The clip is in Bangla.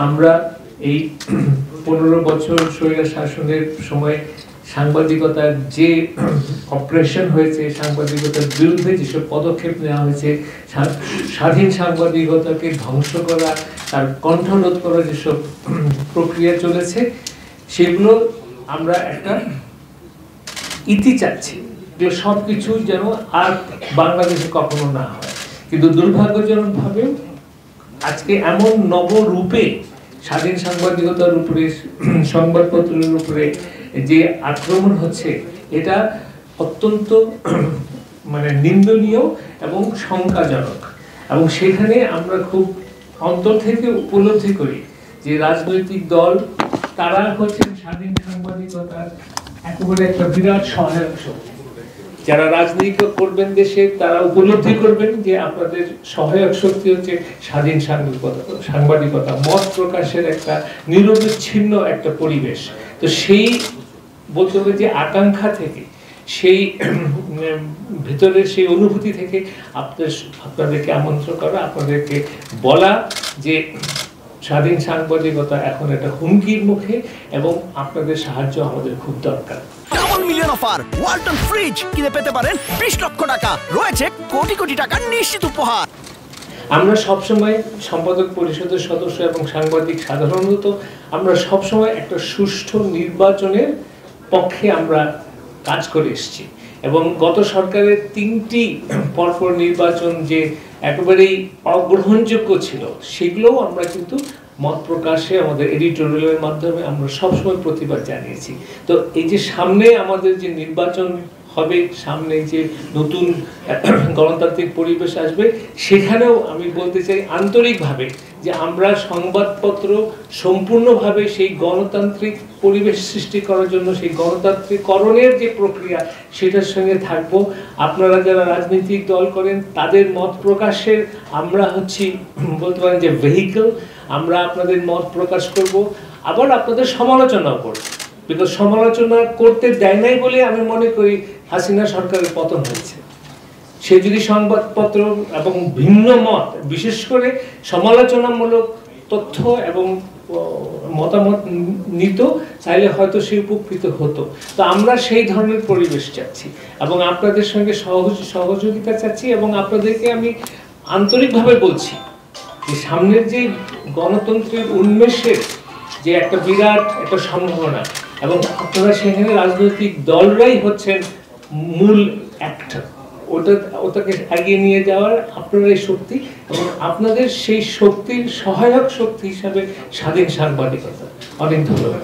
আমরা এই 15 বছর স্বৈরাচার শাসনের সময় সাংবাদিকতার যে অপারেশন হয়েছে, সাংবাদিকতার বিরুদ্ধে যেসব পদক্ষেপ নেওয়া হয়েছে, স্বাধীন সাংবাদিকতাকে ধ্বংস করা, তার কণ্ঠরোধ করা যেসব প্রক্রিয়া চলেছে, সেগুলো আমরা একটা ইতি চাচ্ছি যে সবকিছু যেন আর বাংলাদেশে কখনো না হয়। কিন্তু দুর্ভাগ্যজনকভাবে আজকে এমন নবরূপে স্বাধীন সাংবাদিকতার উপরে, সংবাদপত্রের উপরে যে আক্রমণ হচ্ছে, এটা অত্যন্ত নিন্দনীয় এবং শঙ্কাজনক। এবং সেখানে আমরা খুব অন্তর থেকে উপলব্ধি করি যে রাজনৈতিক দল তারা হচ্ছেন স্বাধীন সাংবাদিকতার একেবারে একটা বিরাট সহায়ক শক্তি। যারা রাজনীতি করবেন দেশে, তারা উপলব্ধি করবেন যে আপনাদের সহায়ক শক্তি হচ্ছে স্বাধীন সাংবাদিকতা, মত প্রকাশের একটা নিরবিচ্ছিন্ন একটা পরিবেশ। তো সেই বলতে হবে যে আকাঙ্ক্ষা থেকে, সেই ভিতরের সেই অনুভূতি থেকে আপনাদেরকে আমন্ত্রণ করা, আপনাদেরকে বলা যে স্বাধীন সাংবাদিকতা এখন একটা হুমকির মুখে এবং আপনাদের সাহায্য আমাদের খুব দরকার। Double million offer, Walton fridge কিনে পেতে পারেন 20 লক্ষ টাকা, রয়েছে কোটি কোটি টাকার নিশ্চিত উপহার। আমরা সবসময় সম্পাদক পরিষদের সদস্য এবং সাংবাদিক সাধারণত আমরা সবসময় একটা সুষ্ঠু নির্বাচনের পক্ষে আমরা কাজ করে এসেছি। এবং গত সরকারের 3টি পরপর নির্বাচন যে একেবারেই অগ্রহণযোগ্য ছিল, সেগুলোও আমরা কিন্তু মত প্রকাশে আমাদের এডিটোরিয়ালের মাধ্যমে আমরা সবসময় প্রতিবাদ জানিয়েছি। তো এই যে সামনে আমাদের যে নির্বাচন হবে, সামনে যে নতুন গণতান্ত্রিক পরিবেশ আসবে, সেখানেও আমি বলতে চাই আন্তরিকভাবে যে আমরা সংবাদপত্র সম্পূর্ণভাবে সেই গণতান্ত্রিক পরিবেশ সৃষ্টি করার জন্য, সেই গণতান্ত্রিকরণের যে প্রক্রিয়া, সেটার সঙ্গে থাকব। আপনারা যারা রাজনৈতিক দল করেন, তাদের মত প্রকাশের আমরা হচ্ছি বলতে পারেন যে ভেহিকল। আমরা আপনাদের মত প্রকাশ করব, আবার আপনাদের সমালোচনাও করব। বিকজ সমালোচনা করতে দেয় নাই বলে আমি মনে করি হাসিনা সরকারের পতন হয়েছে। সে যদি সংবাদপত্র এবং ভিন্ন মত, বিশেষ করে সমালোচনামূলক তথ্য এবং মতামত নিত, চাইলে হয়তো সে উপকৃত হতো। তো আমরা সেই ধরনের পরিবেশ চাচ্ছি এবং আপনাদের সঙ্গে সহযোগিতা চাচ্ছি। এবং আপনাদেরকে আমি আন্তরিকভাবে বলছি যে সামনের যে গণতন্ত্রের উন্মেষের যে একটা বিরাট একটা সম্ভাবনা, এবং আপনারা সেখানে রাজনৈতিক দলরাই হচ্ছেন মূল অ্যাক্টর, ওটাকে এগিয়ে নিয়ে যাওয়ার আপনারাই শক্তি, এবং আপনাদের সেই শক্তির সহায়ক শক্তি হিসাবে স্বাধীন সাংবাদিকতা। অনেক ধন্যবাদ।